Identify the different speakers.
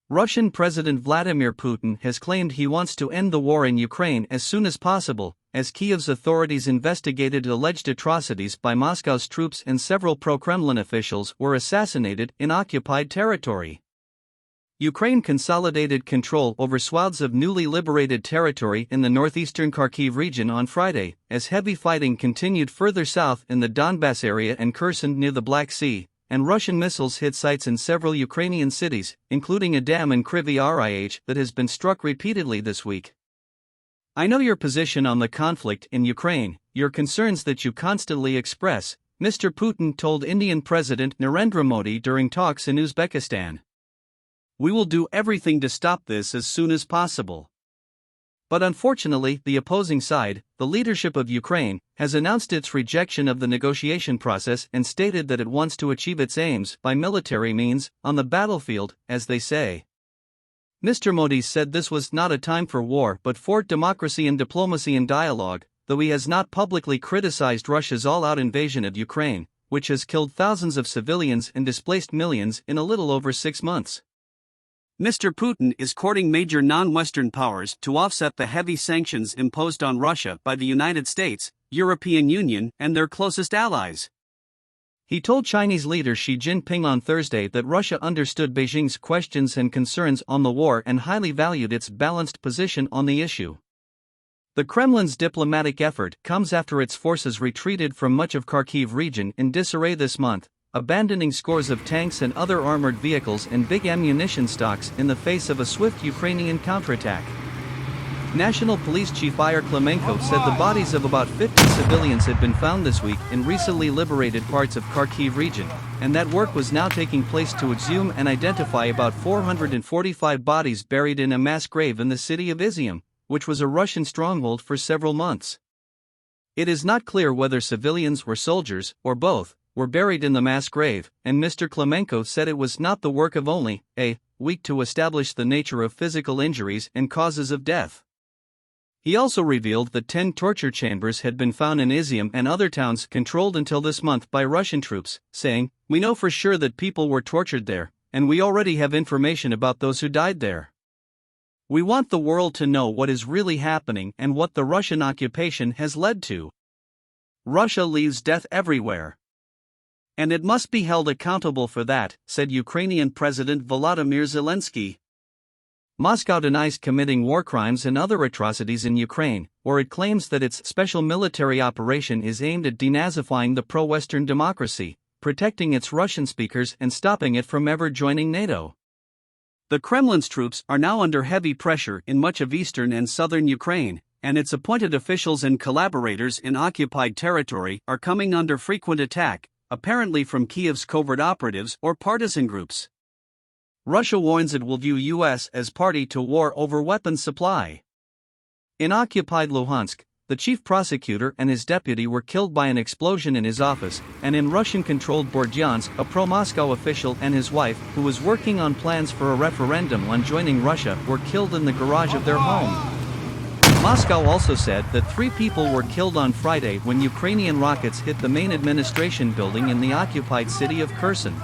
Speaker 1: Russian President Vladimir Putin has claimed he wants to end the war in Ukraine as soon as possible, as Kiev's authorities investigated alleged atrocities by Moscow's troops and several pro-Kremlin officials were assassinated in occupied territory. Ukraine consolidated control over swaths of newly liberated territory in the northeastern Kharkiv region on Friday, as heavy fighting continued further south in the Donbas area and Kherson near the Black Sea, and Russian missiles hit sites in several Ukrainian cities, including a dam in Kryvyi Rih that has been struck repeatedly this week. "I know your position on the conflict in Ukraine, your concerns that you constantly express," Mr. Putin told Indian President Narendra Modi during talks in Uzbekistan. "We will do everything to stop this as soon as possible." But unfortunately, the opposing side, the leadership of Ukraine, has announced its rejection of the negotiation process and stated that it wants to achieve its aims by military means, on the battlefield, as they say. Mr. Modi said this was not a time for war but for democracy and diplomacy and dialogue, though he has not publicly criticized Russia's all-out invasion of Ukraine, which has killed thousands of civilians and displaced millions in a little over 6 months. Mr. Putin is courting major non-Western powers to offset the heavy sanctions imposed on Russia by the United States, European Union, and their closest allies. He told Chinese leader Xi Jinping on Thursday that Russia understood Beijing's questions and concerns on the war and highly valued its balanced position on the issue. The Kremlin's diplomatic effort comes after its forces retreated from much of Kharkiv region in disarray this month, abandoning scores of tanks and other armored vehicles and big ammunition stocks in the face of a swift Ukrainian counterattack. National Police Chief Igor Klimenko said the bodies of about 50 civilians had been found this week in recently liberated parts of Kharkiv region, and that work was now taking place to exhume and identify about 445 bodies buried in a mass grave in the city of Izium, which was a Russian stronghold for several months. It is not clear whether civilians or soldiers, or both, were buried in the mass grave, and Mr. Klimenko said it was not the work of only a week to establish the nature of physical injuries and causes of death. He also revealed that 10 torture chambers had been found in Izium and other towns controlled until this month by Russian troops, saying, "We know for sure that people were tortured there, and we already have information about those who died there. We want the world to know what is really happening and what the Russian occupation has led to. Russia leaves death everywhere. And it must be held accountable for that," said Ukrainian President Volodymyr Zelensky. Moscow denies committing war crimes and other atrocities in Ukraine, or it claims that its special military operation is aimed at denazifying the pro-Western democracy, protecting its Russian speakers and stopping it from ever joining NATO. The Kremlin's troops are now under heavy pressure in much of eastern and southern Ukraine, and its appointed officials and collaborators in occupied territory are coming under frequent attack, apparently from Kiev's covert operatives or partisan groups. Russia warns it will view U.S. as party to war over weapons supply. In occupied Luhansk, the chief prosecutor and his deputy were killed by an explosion in his office, and in Russian-controlled Berdyansk, a pro-Moscow official and his wife, who was working on plans for a referendum on joining Russia, were killed in the garage of their home. Moscow also said that 3 people were killed on Friday when Ukrainian rockets hit the main administration building in the occupied city of Kherson.